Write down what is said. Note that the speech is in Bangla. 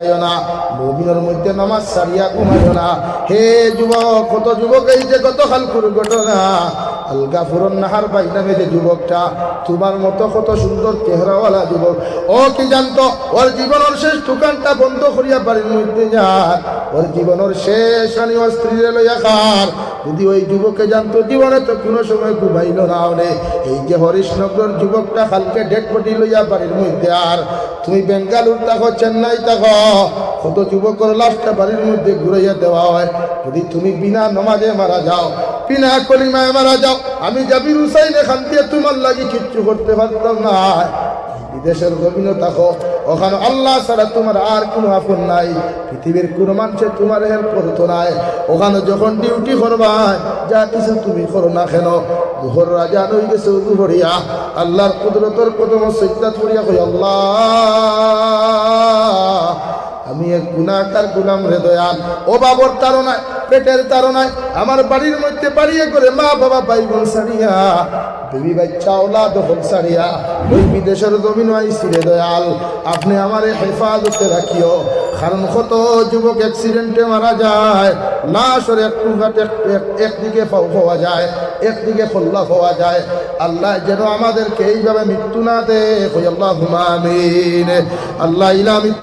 না মুমিনের মধ্যে নামাজ সারিয়া ঘুমাইও না। হে যুবক, কত যুবক এই যে গত হালকুর ঘটনা আলগা ফুরন নাহার বাই নামে যে যুবকটা, তোমার মতো কত সুন্দর চেহারাওয়ালা যুবক, ও কি জানতো ওর জীবনের শেষ দোকানটা বন্ধ করিয়া বাড়ির মধ্যে যায়, ওর জীবনের শেষ আনি ওর স্ত্রীরে লইয়া খার। যদি ওই যুবকে জানতো জীবনে তো কোনো সময় ঘুমাইল না ওনে। এই যে হরিশনগর যুবকটা কালকে ডেড বডি লইয়া বাড়ির মধ্যে, আর তুমি বেঙ্গালুর থাকো, চেন্নাই থাকো, কত যুবকের লাশটা বাড়ির মধ্যে ঘুরাইয়া দেওয়া হয়। যদি তুমি বিনা নমাজে মারা যাও, বিনা কলিমায় মারা যাও, আমি জাবির হুসাইন এখান দিয়ে তোমার লাগি কিচ্ছু করতে পারতাম না। বিদেশের জমিনে থাকো, ওখানে আল্লাহ ছাড়া তোমার আর কোনো আপন নাই, পৃথিবীর কোনো মানুষের তোমার হেল্প করতো নাই। ওখানে যখন ডিউটি করবাই, যা কিছু তুমি করো না কেন, দুহর রাজা হয়ে গেছে দুহরিয়া আল্লাহর কুদরতের প্রথম সজ্জা করিয়া কই, আল্লাহ আমি এক গুনাহগার গোলাম রে দয়াল, ও বাবর তাড়নায়, পেটের তাড়নায় আমার বাড়ির মধ্যে বাড়িয়ে করে মা বাবা ভাই বোন সারিয়া, বিবি বাচ্চা ওলাদ হল সারিয়া ওই বিদেশের জমিন আইছি রে দয়াল, আপনি আমারে হেফাজতে রাখিও। কারণ কত যুবক অ্যাক্সিডেন্টে মারা যায়, লাশের একটু একদিকে পাওয়া যায়, একদিকে ফল্লা পাওয়া যায়। আল্লাহ যেন আমাদেরকে এইভাবে মৃত্যু না দে, আল্লাহুম্মা আমিন। আল্লাহ ইলা